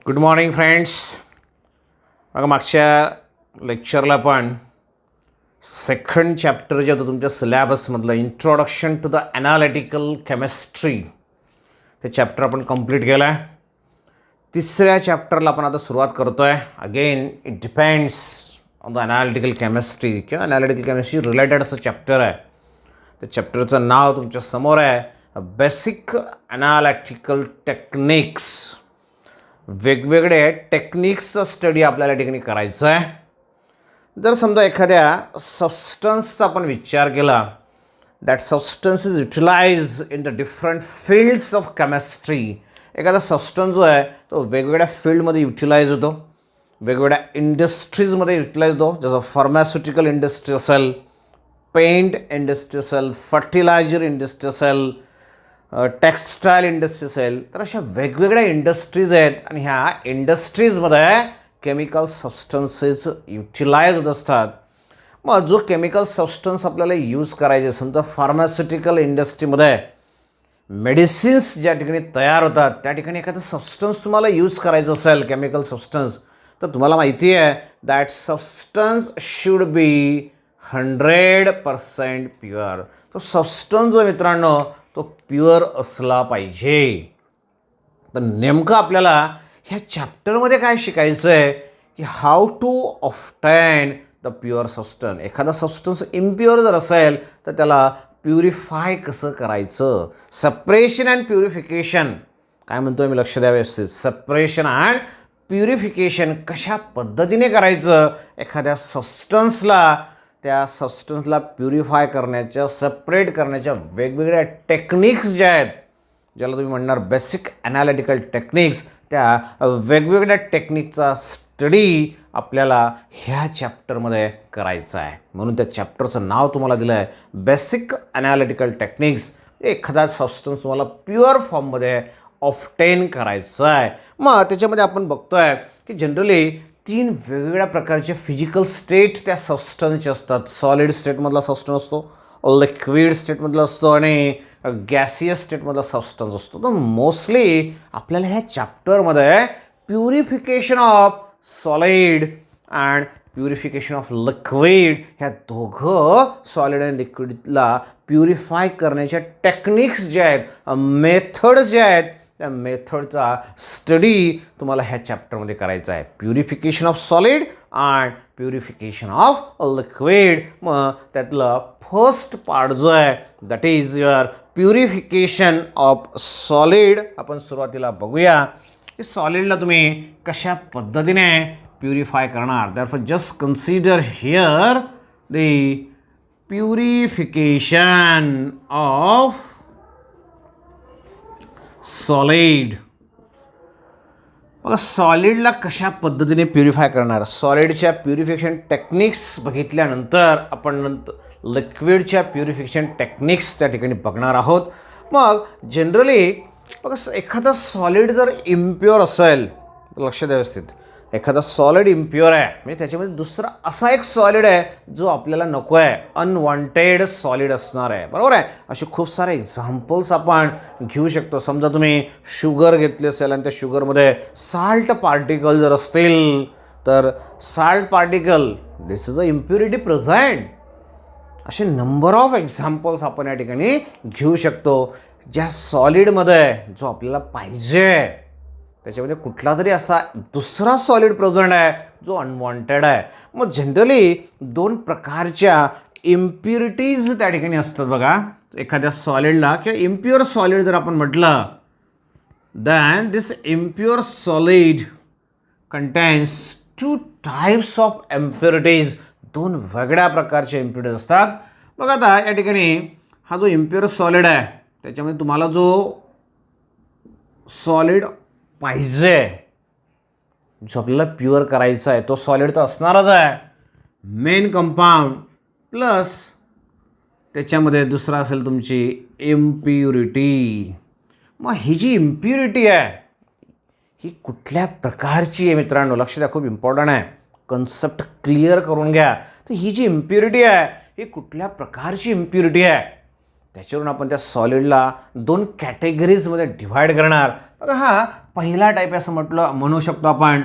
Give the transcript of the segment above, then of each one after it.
Good morning friends. बघा मागच्या लेक्चरला आपण सेकंड चॅप्टर जे होतं तुमच्या सिलॅबसमधलं introduction to the analytical chemistry ते चॅप्टर आपण कंप्लीट केलं आहे. तिसऱ्या चॅप्टरला आपण आता सुरुवात करतो आहे. Again it depends on the analytical chemistry किंवा ॲनालिटिकल केमिस्ट्री रिलेटेड असं चॅप्टर आहे. त्या चॅप्टरचं नाव तुमच्या समोर आहे, बेसिक ॲनालिटिकल टेक्निक्स. वेगवेगळे टेक्निक्सचा स्टडी आपल्याला या ठिकाणी करायचं आहे. जर समजा एखाद्या सबस्टन्सचा आपण विचार केला, that substance is utilise in the different fields of chemistry. एखादा सबस्टन्स जो आहे तो वेगवेगळ्या फील्डमध्ये युटिलाइज होतो, वेगवेगळ्या इंडस्ट्रीजमध्ये युटिलाइज होतो. जसं फार्मास्युटिकल इंडस्ट्री असेल, पेंट इंडस्ट्री असेल, फर्टिलायझर इंडस्ट्री असेल, टेक्स्टाईल इंडस्ट्री असेल. तर अशा वेगवेगळ्या इंडस्ट्रीज आहेत आणि ह्या इंडस्ट्रीजमध्ये केमिकल सबस्टन्सेस युटिलाइज होत असतात. मग जो केमिकल सबस्टन्स आपल्याला यूज करायचे, समजा फार्मास्युटिकल इंडस्ट्रीमध्ये मेडिसिन्स ज्या ठिकाणी तयार होतात त्या ठिकाणी एखादं सबस्टन्स तुम्हाला यूज करायचं असेल, केमिकल सबस्टन्स, तर तुम्हाला माहिती आहे that substance should be 100% pure. तो सबस्टन्स जो मित्रांनो तो प्युअर असला पाहिजे. तर नेमकं आपल्याला ह्या चॅप्टरमध्ये काय शिकायचं आहे की how to obtain the pure substance. एखादा सबस्टन्स इम्प्युअर जर असेल तर त्याला प्युरिफाय कसं करायचं. सेपरेशन अँड प्युरिफिकेशन काय म्हणतोय मी, लक्ष द्या व्यवस्थित. सेपरेशन अँड प्युरिफिकेशन कशा पद्धतीने करायचं. एखाद्या सबस्टन्सला, त्या सबस्टन्सला प्युरिफाय करण्याच्या, सेपरेट करण्याच्या वेगवेगळ्या टेक्निक्स ज्या आहेत, ज्याला तुम्ही म्हणणार बेसिक ॲनालिटिकल टेक्निक्स, त्या वेगवेगळ्या टेक्निकचा स्टडी आपल्याला ह्या चॅप्टरमध्ये करायचा आहे. म्हणून त्या चॅप्टरचं नाव तुम्हाला दिलं आहे बेसिक ॲनालिटिकल टेक्निक्स. एखादा सबस्टन्स तुम्हाला प्युअर फॉर्ममध्ये ऑब्टेन करायचं आहे. मग त्याच्यामध्ये आपण बघतो आहे की जनरली 3 वेगवेगळ्या प्रकारचे फिजिकल स्टेट त्या सबस्टन्सचे असतात. सॉलिड स्टेटमधला सबस्टन्स असतो, लिक्विड स्टेटमधला असतो आणि गॅसियस स्टेटमधला सबस्टन्स असतो. तर मोस्टली आपल्याला ह्या चॅप्टरमध्ये purification of solid and purification of liquid, ह्या दोघं सॉलिड आणि लिक्विडला प्युरिफाय करण्याच्या टेक्निक्स ज्या आहेत, मेथड्स ज्या आहेत, त्या मेथडचा स्टडी तुम्हाला ह्या चॅप्टरमध्ये करायचा आहे. Purification of solid and purification of liquid. मग त्यातलं फर्स्ट पार्ट जो आहे that is your purification of solid. आपण सुरुवातीला बघूया की सॉलिडला तुम्ही कशा पद्धतीने प्युरिफाय करणार. Therefore just consider here the purification of solid. बघा सॉलिडला कशा पद्धतीने प्युरिफाय करणार. सॉलिडच्या प्युरिफिकेशन टेक्निक्स बघितल्यानंतर आपण लिक्विडच्या प्युरिफिकेशन टेक्निक्स त्या ठिकाणी बघणार आहोत. मग जनरली बघा एखादा सॉलिड जर इम्प्युअर असेल, लक्ष द्या व्यवस्थित, एखादा सॉलिड इम्प्युअर आहे म्हणजे त्याच्यामध्ये दुसरा असा एक सॉलिड आहे जो आपल्याला नको आहे, अनवॉन्टेड सॉलिड असणार आहे, बरोबर आहे. असे खूप सारे एक्झाम्पल्स आपण घेऊ शकतो. समजा तुम्ही शुगर घेतली असेल आणि त्या शुगरमध्ये साल्ट पार्टिकल जर असतील तर salt particle this is a impurity present. असे नंबर ऑफ एक्झाम्पल्स आपण या ठिकाणी घेऊ शकतो. ज्या सॉलिडमध्ये जो आपल्याला पाहिजे त्याच्यामध्ये कुठला तरी असा दुसरा सॉलिड प्रेझेंट आहे जो अनवॉन्टेड आहे. मग जनरली 2 प्रकारच्या इम्प्युरिटीज त्या ठिकाणी असतात. बघा एखाद्या सॉलिडला किंवा इम्प्युअर सॉलिड जर आपण म्हटलं, than this impure solid contains 2 types of impurities. 2 वेगळ्या प्रकारच्या इम्प्युरिटीज असतात. बघा आता या ठिकाणी हा जो इम्प्युअर सॉलिड आहे त्याच्यामध्ये तुम्हाला जो सॉलिड पाहिजे, जो आपल्याला प्युअर करायचा आहे, तो सॉलिड तर असणारच आहे. मेन कंपाऊंड प्लस त्याच्यामध्ये दुसरा असेल तुमची इम्प्युरिटी. मग ही जी इम्प्युरिटी आहे ही कुठल्या प्रकारची आहे मित्रांनो, लक्ष द्या, खूप इम्पॉर्टंट आहे, कन्सेप्ट क्लिअर करून घ्या. तर ही जी इम्प्युरिटी आहे ही कुठल्या प्रकारची इम्प्युरिटी आहे त्याच्यावरून आपण त्या सॉलिडला 2 कॅटेगरीजमध्ये डिव्हाइड करणार. बघा हा पहिला टाईप आहे असं म्हणू शकतो आपण.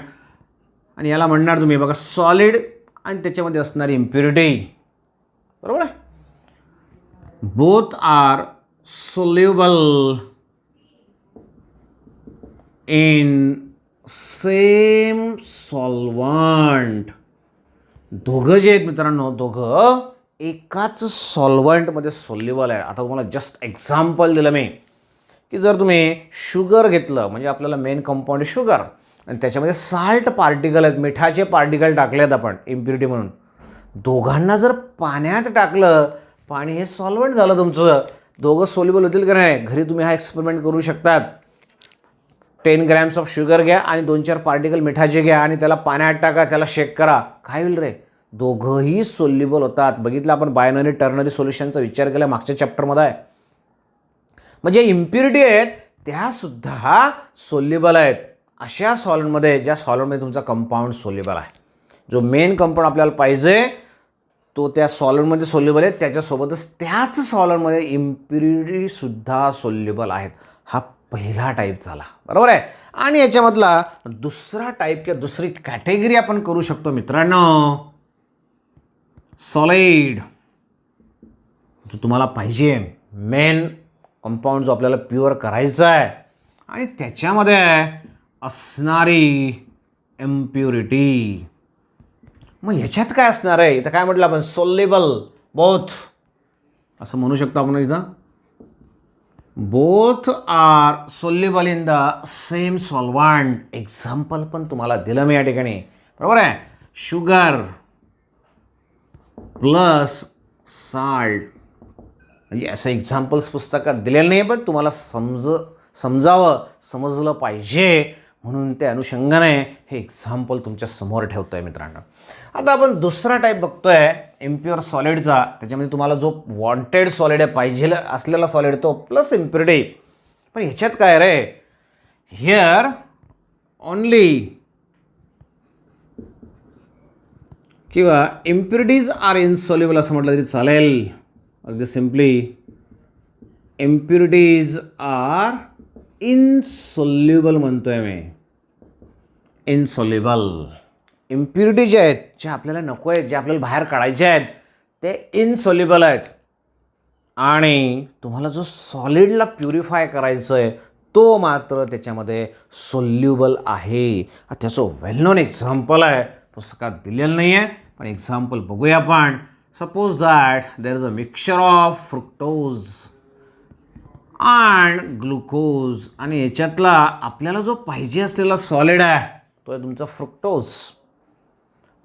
आणि याला म्हणणार तुम्ही बघा सॉलिड आणि त्याच्यामध्ये असणारी इम्प्युरिटी. बरोबर आहे. Both are soluble in same solvent. दोघं जे आहेत मित्रांनो, दोघं एकाच सॉल्वंटमध्ये सोल्युबल आहे. आता तुम्हाला जस्ट एक्झाम्पल दिलं मी की जर तुम्ही शुगर घेतलं, म्हणजे आपल्याला मेन कंपाऊंड आहे शुगर, आणि त्याच्यामध्ये साल्ट पार्टिकल आहेत, मिठाचे पार्टिकल टाकले आहेत आपण इम्प्युरिटी म्हणून. दोघांना जर पाण्यात टाकलं, पाणी हे सॉल्वंट झालं तुमचं, दोघं सोल्युबल होतील का नाही? घरी तुम्ही हा एक्सपेरिमेंट करू शकतात. 10 grams ऑफ शुगर घ्या आणि 2-4 पार्टिकल मिठाचे घ्या आणि त्याला पाण्यात टाका, त्याला शेक करा, काय होईल रे? दोघंही सोल्युबल होतात. बघितलं आपण बायनरी टर्नरी सोल्युशनचा विचार केला मागच्या चॅप्टरमध्ये आहे. म्हणजे इम्प्युरिटी आहेत त्यासुद्धा सोल्युबल आहेत अशा सॉल्वंटमध्ये, ज्या सॉल्वंटमध्ये तुमचा कंपाऊंड सोल्युबल आहे. जो मेन कंपाऊंड आपल्याला पाहिजे तो त्या सॉल्वंटमध्ये सोल्युबल आहे, त्याच्यासोबतच त्याच सॉल्वंटमध्ये इम्प्युरिटीसुद्धा सोल्युबल आहेत. हा पहिला टाईप झाला. बरोबर आहे. आणि याच्यामधला दुसरा टाईप किंवा दुसरी कॅटेगरी आपण करू शकतो मित्रांनो, सॉलिड. जो तुम्हाला पाहिजे मेन कंपाऊंड जो आपल्याला प्युअर करायचा आहे आणि त्याच्यामध्ये असणारी इम्प्युरिटी. मग ह्याच्यात काय असणार आहे? इथं काय म्हटलं आपण? सोल्युबल बोथ असं म्हणू शकतो आपण. इथं both are soluble in the same solvent. Example पण तुम्हाला दिलं मी या ठिकाणी. बरोबर आहे. Sugar plus salt. म्हणजे असं एक्झाम्पल्स पुस्तकात दिलेलं नाही, पण तुम्हाला समजलं पाहिजे म्हणून त्या अनुषंगाने हे एक्झाम्पल तुमच्या समोर ठेवतो आहे मित्रांनो. आता आपण दुसरा टाईप बघतोय इम्प्युअर सॉलिडचा. त्याच्यामध्ये तुम्हाला जो वॉन्टेड सॉलिड आहे, पाहिजे असलेला सॉलिड तो प्लस इम्प्युरिटी. पण ह्याच्यात काय रे? हिअर ओनली किंवा इम्प्युरिटीज आर इनसॉल्युबल असं म्हटलं तरी चालेल. अगदी सिम्पली इम्प्युरिटीज आर इनसॉल्युबल म्हणतोय मी. इनसॉल्युबल इम्प्युरिटी जे आहेत, ज्या आपल्याला नको आहेत, जे आपल्याला बाहेर काढायचे आहेत, ते इनसॉल्युबल आहेत. आणि तुम्हाला जो सॉलिडला प्युरिफाय करायचं आहे तो मात्र त्याच्यामध्ये सोल्युबल आहे. त्याचं वेल नोन एक्झाम्पल आहे, पुस्तकात दिलेलं नाही आहे, पण एक्झाम्पल बघूया आपण. Suppose that there is a mixture of fructose and glucose. आणि याच्यातला आपल्याला जो पाहिजे असलेला सॉलिड आहे तो आहे तुमचा फ्रुक्टोज.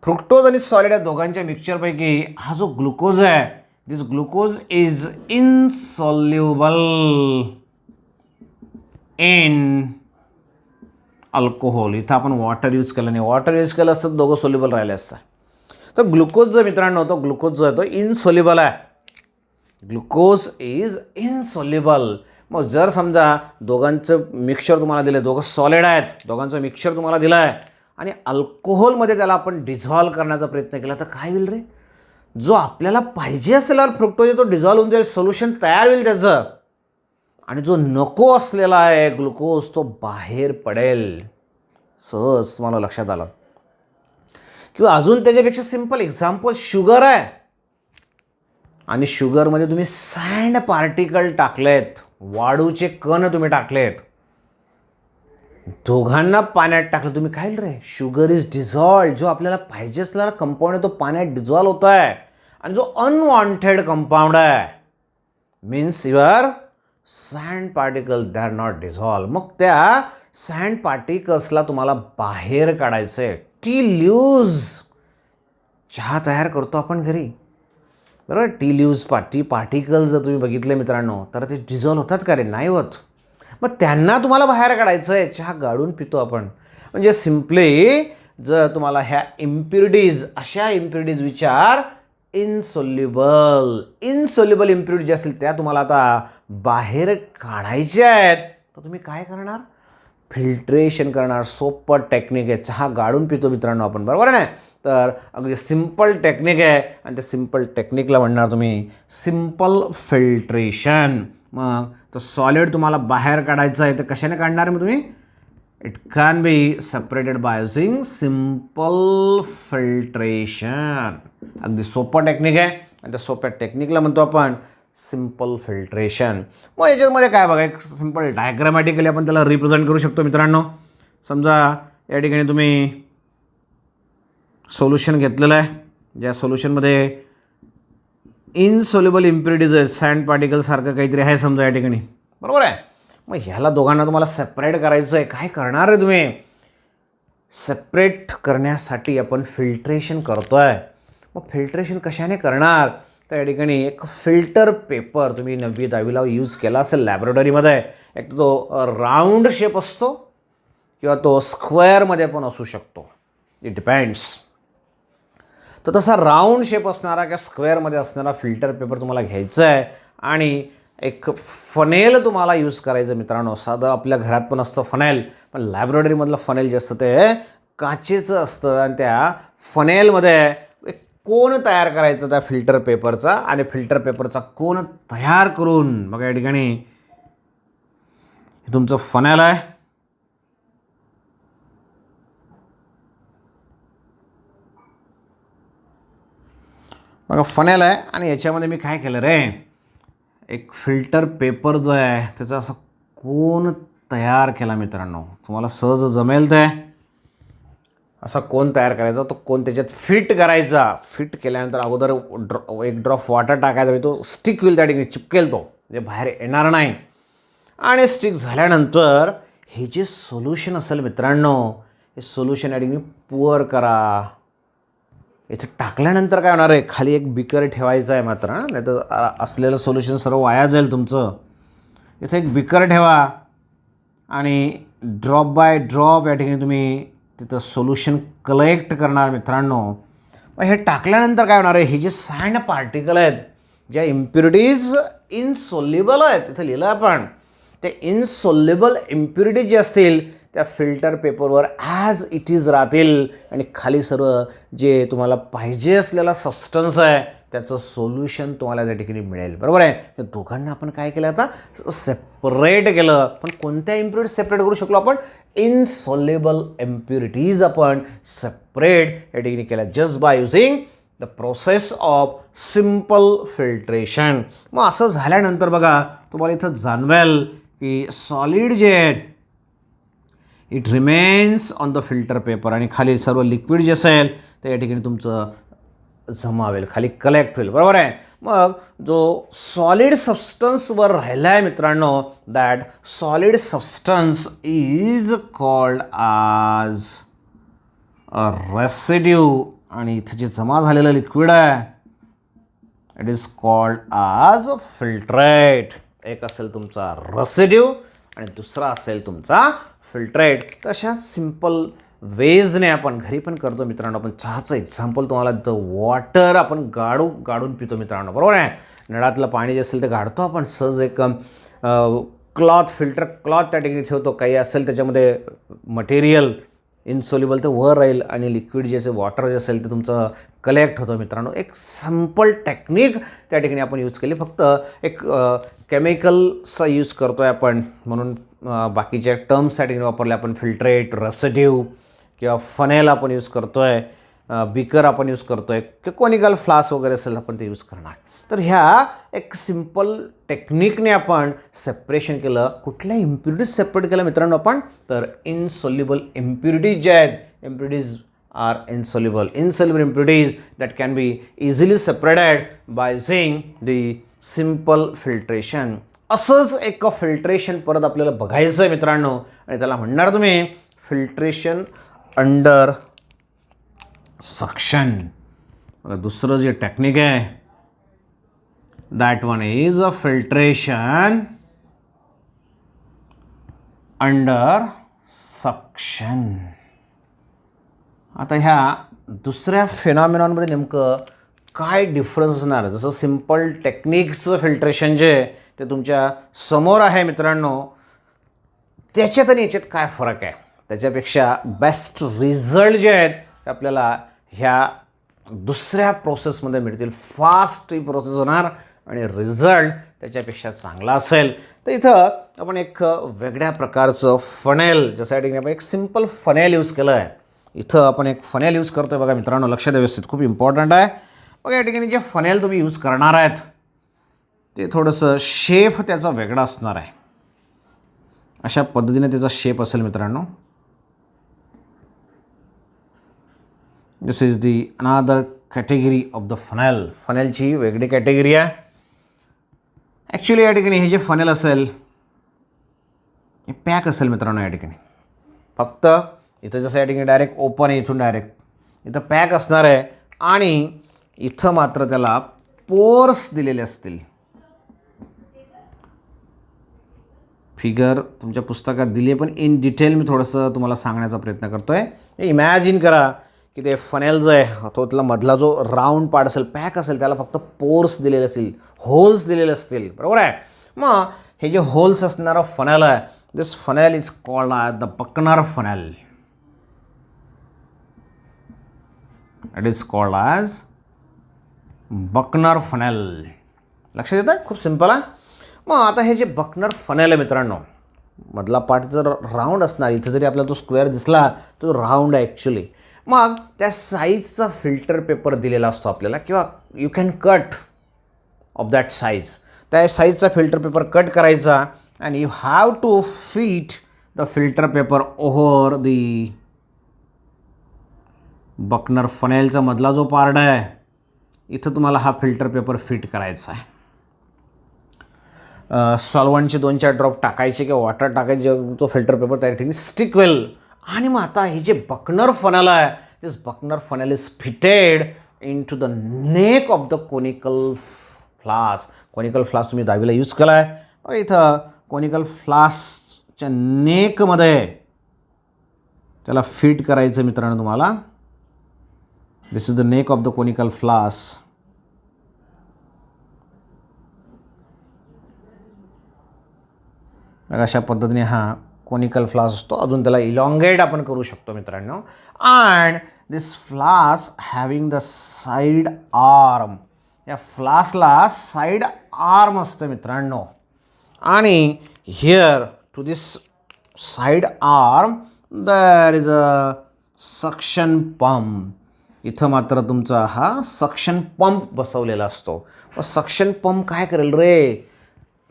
फ्रुक्टोज आणि सॉलिड या दोघांच्या मिक्सचरपैकी हा जो ग्लुकोज आहे, this glucose is insoluble in alcohol. इथं आपण वॉटर यूज केलं नाही. वॉटर यूज केलं असतं दोघं सोल्युबल राहिले असतं. तर ग्लुकोज जो मित्रांनो, तो ग्लुकोज जो आहे तो इनसॉल्युबल आहे. Glucose is insoluble. मग जर समजा दोघांचं मिक्सचर तुम्हाला दिलं, दोघं सॉलिड आहेत, दोघांचं मिक्सचर तुम्हाला दिलं आहे आणि अल्कोहोलमध्ये त्याला आपण डिझॉल्व करण्याचा प्रयत्न केला, तर काय होईल रे? जो आपल्याला पाहिजे असलेला फ्रुक्टोज तो डिझॉल्व होऊन जाईल, सोल्युशन तयार होईल त्याचं. आणि जो नको असलेला आहे ग्लुकोज तो बाहेर पडेल. सहज तुम्हाला लक्षात आलं. किंवा अजून त्याच्यापेक्षा सिम्पल एक्झाम्पल शुगर आहे आणि शुगरमध्ये तुम्ही सँड पार्टिकल टाकलेत, वाळूचे कण तुम्ही टाकलेत, दोघांना पाण्यात टाकलं तुम्ही, काय रे? Sugar is dissolve. जो आपल्याला पाहिजे असलेला कंपाऊंड आहे तो पाण्यात डिझॉल्व होत आहे. आणि जो अनवॉन्टेड कंपाऊंड आहे means your sand particle they are not dissolve. मग त्या सँड पार्टिकल्सला तुम्हाला बाहेर काढायचं आहे. टी ल्यूज चहा तयार करतो आपण घरी, बरोबर? टी ल्यूज टी पार्टिकल्स जर तुम्ही बघितले मित्रांनो तर ते डिझॉल्व होतात का रे? नाही होत. मग त्यांना तुम्हाला बाहेर काढायचं आहे. चहा गाळून पितो आपण. म्हणजे सिम्पली जर तुम्हाला ह्या इम्प्युरिटीज, अशा इम्प्युरिटीज विचार इनसॉल्युबल इम्प्युरिटी जे असतील त्या तुम्हाला आता बाहेर काढायच्या आहेत, तर तुम्ही काय करणार? फिल्ट्रेशन करणार. सोपं टेक्निक आहे. चहा गाळून पितो मित्रांनो आपण, बरोबर आहे ना? तर अगदी सिम्पल टेक्निक आहे आणि त्या सिम्पल टेक्निकला म्हणणार तुम्ही सिम्पल फिल्ट्रेशन. मग तो सॉलिड तुम्हाला बाहेर काढायचं आहे तर कशाने काढणार? मग तुम्ही it can be separated by using simple filtration. अगदी सोपं टेक्निक आहे आणि त्या सोप्या टेक्निकला म्हणतो आपण सिम्पल फिल्ट्रेशन. मग याच्यामध्ये काय बघा, एक सिम्पल डायग्रामॅटिकली आपण त्याला रिप्रेझेंट करू शकतो मित्रांनो. समजा या ठिकाणी तुम्ही सोल्युशन घेतलेलं आहे, ज्या सोल्युशनमध्ये इनसोल्युबल इम्प्युरिटीज आहेत, सँड पार्टिकल सारखं काहीतरी आहे समजा या ठिकाणी, बरोबर आहे. मग ह्याला दोघांना तुम्हाला सेपरेट करायचं आहे. काय करणार आहे तुम्ही? सेपरेट करण्यासाठी आपण फिल्ट्रेशन करतो आहे. मग फिल्ट्रेशन कशाने करणार? तर या ठिकाणी एक फिल्टर पेपर तुम्ही 9वी 10वीला यूज केला असेल लॅबोरेटरीमध्ये. एक तर तो राऊंड शेप असतो किंवा तो स्क्वेअरमध्ये पण असू शकतो, इट डिपेंड्स. तर तसा राऊंड शेप असणारा किंवा स्क्वेअरमध्ये असणारा फिल्टर पेपर तुम्हाला घ्यायचा आहे आणि एक फनेल तुम्हाला यूज करायचं मित्रांनो. साधं आपल्या घरात पण असतं फनेल, पण लॅबोरेटरीमधलं फनेल जे असतं ते काचेचं असतं आणि त्या फनेलमध्ये एक कोन तयार करायचं त्या फिल्टर पेपरचा आणि फिल्टर पेपरचा कोन तयार करून बघा या ठिकाणी हे तुमचं फनेल आहे. बघा फनेल आहे आणि याच्यामध्ये मी काय केलं रे, एक फिल्टर पेपर जो आहे त्याचा असा कोन तयार केला मित्रांनो. तुम्हाला सहज जमेल ते असा कोन तयार करायचा, तो कोन त्याच्यात फिट करायचा. फिट केल्यानंतर अगोदर एक ड्रॉप वॉटर टाकायचा, तो स्टिक होईल त्या ठिकाणी, चिपकेल तो, म्हणजे बाहेर येणार नाही. आणि स्टिक झाल्यानंतर हे जे सोल्युशन असेल मित्रांनो, हे सोल्युशन या ठिकाणी पुअर करा. इथे टाकल्यानंतर काय होणार आहे, खाली एक बिकर ठेवायचं आहे मात्र, नाही तर असलेलं सोल्युशन सर्व वाया जाईल तुमचं. इथे एक बिकर ठेवा आणि ड्रॉप बाय ड्रॉप या ठिकाणी तुम्ही तिथं सोल्युशन कलेक्ट करणार मित्रांनो. मग हे टाकल्यानंतर काय होणार आहे, हे जे सँड पार्टिकल आहेत, ज्या इम्प्युरिटीज इनसोल्युबल आहेत, तिथं लिहिलं आपण, ते इनसोल्युबल इम्प्युरिटीज जे असतील त्या फिल्टर पेपरवर ॲज इट इज राहतील आणि खाली सर्व जे तुम्हाला पाहिजे असलेला सबस्टन्स आहे त्याचं सोल्युशन तुम्हाला त्या ठिकाणी मिळेल, बरोबर आहे. तर दोघांना आपण काय केलं, आता सेपरेट केलं. पण कोणत्या इम्प्युरिटीज सेपरेट करू शकलो आपण? इनसोल्युबल इम्प्युरिटीज आपण सेपरेट या ठिकाणी केल्या just by using the process of simple filtration. मग असं झाल्यानंतर बघा तुम्हाला इथं जाणवेल की सॉलिड जे आहे it remains on the filter paper आणि खाली सर्व लिक्विड जे असेल ते या ठिकाणी तुमचं जमा होईल, खाली कलेक्ट होईल, बरोबर आहे. मग जो सॉलिड सबस्टन्सवर राहिला आहे मित्रांनो, that solid substance is called आज अ रेसिड्यू. आणि इथे जे जमा झालेलं लिक्विड आहे इट इज कॉल्ड आज फिल्ट्रेट. एक असेल तुमचा रेसिड्यू आणि दुसरा असेल तुमचा फिल्ट्रेट. तशा सिम्पल वेजने आपण घरी पण करतो मित्रांनो. आपण चहाचं एक्झाम्पल तुम्हाला देतो. वॉटर आपण गाडून पितो मित्रांनो, बरोबर आहे. नळातलं पाणी जे असेल ते गाडतो आपण सहज. एक फिल्टर क्लॉथ त्या ठिकाणी ठेवतो, काही असेल त्याच्यामध्ये मटेरियल इनसोल्युबल ते वर राहील आणि लिक्विड जे असेल वॉटर जे असेल ते तुमचं कलेक्ट होतं मित्रांनो. एक सिम्पल टेक्निक त्या ठिकाणी आपण यूज केली. फक्त एक केमिकलचा यूज करतो आहे आपण, म्हणून बाकीच्या टर्म्स त्या ठिकाणी वापरले आपण. फिल्ट्रेट, रेसिड्यू किंवा फनेल आपण यूज करतो आहे, बिकर आपण यूज करतो आहे, किंवा कोनिकल फ्लास्क वगैरे असेल आपण ते यूज करणार. तर ह्या एक सिम्पल टेक्निकने आपण सेपरेशन केलं. कुठल्या इम्प्युरिटीज सेपरेट केलं मित्रांनो आपण? तर इनसोल्युबल इम्प्युरिटीज जे आहेत, impurities are insoluble impurities that can be easily separated by using the simple filtration. असंच एक फिल्ट्रेशन परत आपल्याला बघायचं आहे मित्रांनो आणि त्याला म्हणणार तुम्ही फिल्ट्रेशन अंडर सक्शन. दुसरं जे टेक्निक आहे that one is a filtration under suction. आता ह्या दुसऱ्या फेनॉमिनॉनमध्ये नेमकं काय डिफरन्स असणार? जसं सिम्पल टेक्निकचं फिल्ट्रेशन जे ते तुमच्या समोर आहे मित्रांनो, त्याच्यात आणि याच्यात काय फरक आहे? त्याच्यापेक्षा बेस्ट रिझल्ट जे आहेत ते आपल्याला ह्या दुसऱ्या प्रोसेसमध्ये मिळतील. फास्ट ही प्रोसेस होणार आणि रिझल्ट त्याच्यापेक्षा चांगला असेल, तर इथं आपण एक वेगळ्या प्रकारचं फनेल, जसं या ठिकाणी आपण एक सिम्पल फनेल यूज केलं आहे. इथं आपण एक फनेल यूज करतो आहे बघा मित्रांनो, लक्ष द्या व्यवस्थित, खूप इम्पॉर्टंट आहे बघा. या ठिकाणी जे फनेल तुम्ही यूज करणार आहेत ते थोडंसं शेप त्याचा वेगळा असणार आहे. अशा पद्धतीने त्याचा शेप असेल मित्रांनो. दिस इज दी अनादर कॅटेगरी ऑफ द फनेल. फनेलची वेगळी कॅटेगरी आहे. ॲक्च्युली या ठिकाणी हे जे फनेल असेल हे पॅक असेल मित्रांनो. या ठिकाणी फक्त इथं जसं या ठिकाणी डायरेक्ट ओपन आहे, इथून डायरेक्ट इथं पॅक असणार आहे आणि इथं मात्र त्याला पोर्स दिलेले असतील. फिगर तुमच्या पुस्तकात दिली आहे, पण इन डिटेल मी थोडंसं तुम्हाला सांगण्याचा प्रयत्न करतो आहे. इमॅजिन करा की ते फनेल जो आहे तो त्याला मधला जो राऊंड पार्ट असेल, पॅक असेल, त्याला फक्त पोर्स दिलेले असतील, होल्स दिलेले असतील, बरोबर आहे. मग हे जे होल्स असणारं फनेल आहे, this funnel is called the Buchner funnel. It is called as Buchner funnel. लक्षात येतं? खूप सिम्पल आहे. मग आता हे जे बकनर फनेल आहे मित्रांनो, मधला पार्ट जर राऊंड असणार, इथं जरी आपल्याला तो स्क्वेअर दिसला तो राऊंड आहे ॲक्च्युली. मग त्या साईजचा फिल्टर पेपर दिलेला असतो आपल्याला, किंवा you can cut off that size. त्या साईजचा फिल्टर पेपर कट करायचा and you have to fit the filter paper over the Buchner फनेलचा मधला जो पार्ट आहे, इथं तुम्हाला हा फिल्टर पेपर फिट करायचा आहे. सॉल्वंटचे 2-4 ड्रॉप टाकायचे किंवा वॉटर टाकायचे, तो फिल्टर पेपर त्या ठिकाणी स्टिक होईल. आणि मग आता हे जे बकनर फनेल आहे, this Buchner funnel is fitted into the neck of the conical flask. Conical flask तुम्ही 10वीला यूज केला आहे. इथं कोनिकल फ्लास्कच्या नेकमध्ये त्याला फिट करायचं मित्रांनो तुम्हाला. This is the neck of the conical flask. अशा पद्धतीने हा कोनिकल फ्लास्क असतो. अजून त्याला इलॉंगेट आपण करू शकतो मित्रांनो. And this flask having the side arm. या फ्लास्कला साईड आर्म असतं मित्रांनो. आणि here to this side arm there is a suction pump. इथं मात्र तुमचा हा सक्शन पंप बसवलेला असतो. व सक्शन पंप काय करेल रे?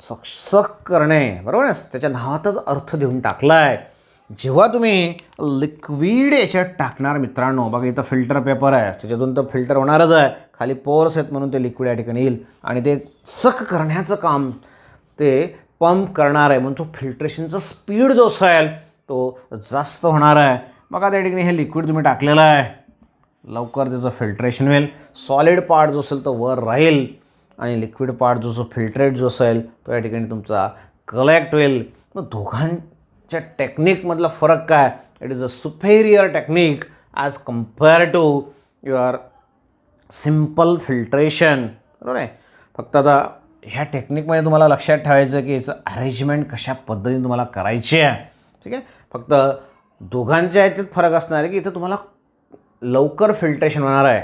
सक करणे, बरोबर आहे. त्याच्या नावातच अर्थ देऊन टाकला आहे. जेव्हा तुम्ही लिक्विड याच्यात टाकणार मित्रांनो, बघा इथं फिल्टर पेपर आहे, त्याच्यातून तर फिल्टर होणारच आहे, खाली पोर्स आहेत म्हणून ते लिक्विड या ठिकाणी येईल आणि ते सक करण्याचं काम ते पंप करणार आहे. म्हणून तो फिल्ट्रेशनचा स्पीड जो असेल तो जास्त होणार आहे. बघा त्या ठिकाणी हे लिक्विड तुम्ही टाकलेलं आहे, लवकर त्याचं फिल्ट्रेशन होईल. सॉलिड पार्ट जो असेल तो वर राहील आणि लिक्विड पार्ट जो फिल्ट्रेट जो असेल तो या ठिकाणी तुमचा कलेक्ट होईल. मग दोघांच्या टेक्निकमधला फरक काय? It is a superior technique as compare to your simple filtration, बरोबर आहे. फक्त आता ह्या टेक्निकमध्ये तुम्हाला लक्षात ठेवायचं की याचं अरेंजमेंट कशा पद्धतीने तुम्हाला करायची आहे, ठीक आहे. फक्त दोघांच्या ह्याच्यात फरक असणार आहे की इथं तुम्हाला लवकर फिल्ट्रेशन होणार आहे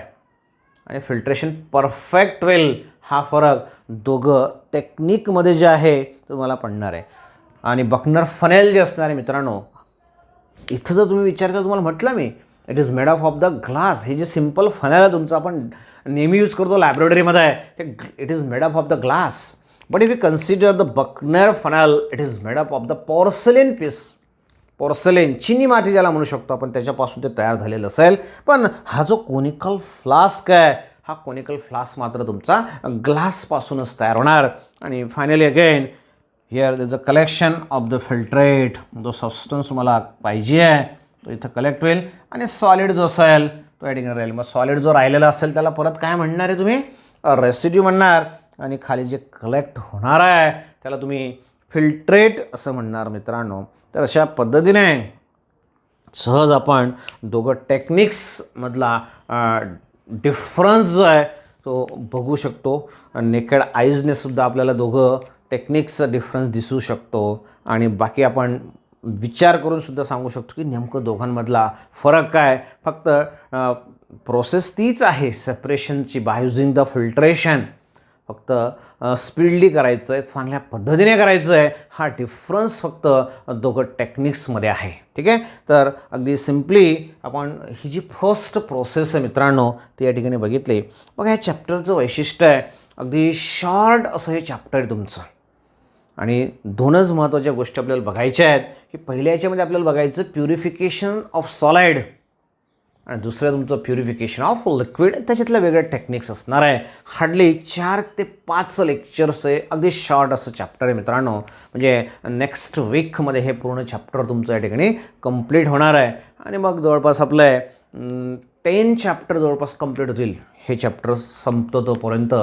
आणि फिल्ट्रेशन परफेक्ट होईल. हा फरक दोघं टेक्निकमध्ये जे आहे तुम्हाला पडणार आहे. आणि बकनर फनेल जे असणार आहे मित्रांनो, इथं जर तुम्ही विचार केला, तुम्हाला म्हटलं me it is made of the glass. हे जे सिम्पल फनेल आहे तुमचं आपण नेहमी यूज करतो लॅबोरेटरीमध्ये आहे, ते it is made of the glass. But if you consider the Buchner funnel, it is made of the porcelain piece. Porcelain, चिनी माती ज्याला म्हणू शकतो आपण, त्याच्यापासून ते तयार झालेलं असेल. पण हा जो कोनिकल फ्लास्क आहे, हा कोनिकल फ्लास्क मात्र तुमचा ग्लासपासूनच तयार होणार. आणि finally again here is a collection of the filtrate. जो सबस्टन्स तुम्हाला पाहिजे आहे तो इथं कलेक्ट होईल आणि सॉलिड जो असेल तो या ठिकाणी राहील. मग सॉलिड जो राहिलेला असेल त्याला परत काय म्हणणार आहे तुम्ही? रेसिड्यू म्हणणार. आणि खाली जे कलेक्ट होणार आहे त्याला तुम्ही फिल्ट्रेट असं म्हणणार मित्रांनो. तर अशा पद्धतीने सहज आपण दोघं टेक्निक्समधला डिफरन्स जो आहे तो बघू शकतो. नेकेड आईजने सुद्धा आपल्याला दोघं टेक्निक्सचा डिफरन्स दिसू शकतो. आणि बाकी आपण विचार करून सुद्धा सांगू शकतो की नेमकं दोघांमधला फरक काय. फक्त प्रोसेस तीच आहे सेपरेशनची बाय युझिंग द फिल्ट्रेशन. फक्त स्पीडली करायचं आहे, चांगल्या पद्धतीने करायचं आहे. हा डिफरन्स फक्त दोघं टेक्निक्समध्ये आहे. ठीक आहे. तर अगदी सिम्पली आपण ही जी फर्स्ट प्रोसेस आहे मित्रांनो ती या ठिकाणी बघितली. बघा ह्या चॅप्टरचं वैशिष्ट्य आहे अगदी शॉर्ट असं हे चॅप्टर आहे तुमचं. आणि दोनच महत्त्वाच्या गोष्टी आपल्याला बघायच्या आहेत की पहिल्या याच्यामध्ये आपल्याला बघायचं प्युरिफिकेशन ऑफ सॉलिड आणि दुसरं तुमचं प्युरिफिकेशन ऑफ लिक्विड. त्याच्यातल्या वेगळ्या टेक्निक्स असणार आहे. हार्डली 4 ते 5 लेक्चर्स आहे. अगदी शॉर्ट असं चॅप्टर आहे मित्रांनो. म्हणजे नेक्स्ट वीकमध्ये हे पूर्ण चॅप्टर तुमचं या ठिकाणी कंप्लीट होणार आहे. आणि मग जवळपास आपलं 10 चॅप्टर जवळपास कंप्लीट होतील. हे चॅप्टर संपतो तोपर्यंत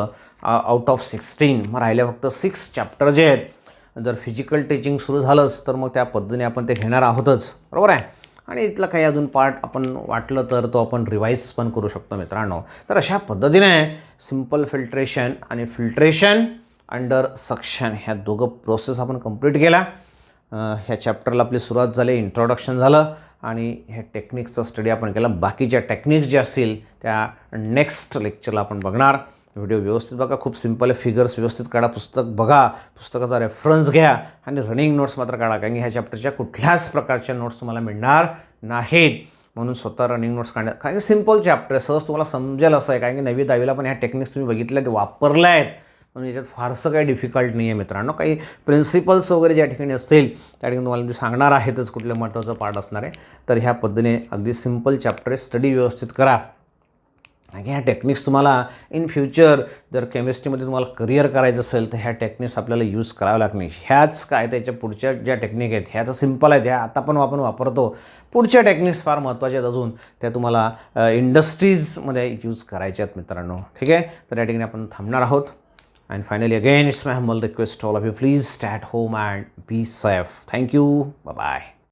आउट ऑफ 16. मग राहिले फक्त 6 चॅप्टर जे आहेत. जर फिजिकल टीचिंग सुरू झालंच तर मग त्या पद्धतीने आपण ते घेणार आहोतच. बरोबर आहे. आणि इथलं काही अजून पार्ट आपण वाटलं तर तो आपण रिवाईज पण करू शकतो मित्रांनो. तर अशा पद्धतीने सिम्पल फिल्ट्रेशन आणि फिल्ट्रेशन अंडर सक्शन ह्या दोघं प्रोसेस आपण कंप्लीट केला. ह्या चॅप्टरला आपली सुरुवात झाली, इंट्रोडक्शन झालं आणि ह्या टेक्निक्सचा स्टडी आपण केला. बाकीच्या टेक्निक्स ज्या असतील त्या नेक्स्ट लेक्चरला आपण बघणार. व्हिडिओ व्यवस्थित बघा, खूप सिम्पल आहे. फिगर्स व्यवस्थित काढा, पुस्तक बघा, पुस्तकाचा रेफरन्स घ्या आणि रनिंग नोट्स मात्र काढा. कारण की ह्या चॅप्टरच्या कुठल्याच प्रकारच्या नोट्स तुम्हाला मिळणार नाहीत. म्हणून स्वतः रनिंग नोट्स काढण्यात कारण की सिम्पल चॅप्टर आहे, सहज तुम्हाला समजेल असं आहे. कारण की 9वी 10वीला पण ह्या टेक्निक्स तुम्ही बघितल्या आहेत, वापरल्या आहेत. म्हणून याच्यात फारसं काही डिफिकल्ट नाही आहे मित्रांनो. काही प्रिन्सिपल्स वगैरे ज्या ठिकाणी असतील त्या ठिकाणी तुम्हाला मी सांगणार आहेतच कुठलं महत्त्वाचं पार्ट असणार आहे. तर ह्या पद्धतीने अगदी सिम्पल चॅप्टर आहे, स्टडी व्यवस्थित करा. ह्या टेक्निक्स तुम्हाला इन फ्युचर जर केमिस्ट्रीमध्ये तुम्हाला करिअर करायचं असेल तर ह्या टेक्निक्स आपल्याला यूज कराव्या लागणार. ह्याच काय त्याच्या पुढच्या ज्या टेक्निक आहेत ह्या तर सिम्पल आहेत, ह्या आता पण आपण वापरतो. पुढच्या टेक्निक्स फार महत्त्वाच्या आहेत अजून, त्या तुम्हाला इंडस्ट्रीजमध्ये यूज करायच्या आहेत मित्रांनो. ठीक आहे. तर या ठिकाणी आपण थांबणार आहोत. And finally again it's my humble request all of you, please stay at home and be safe. Thank you. Bye.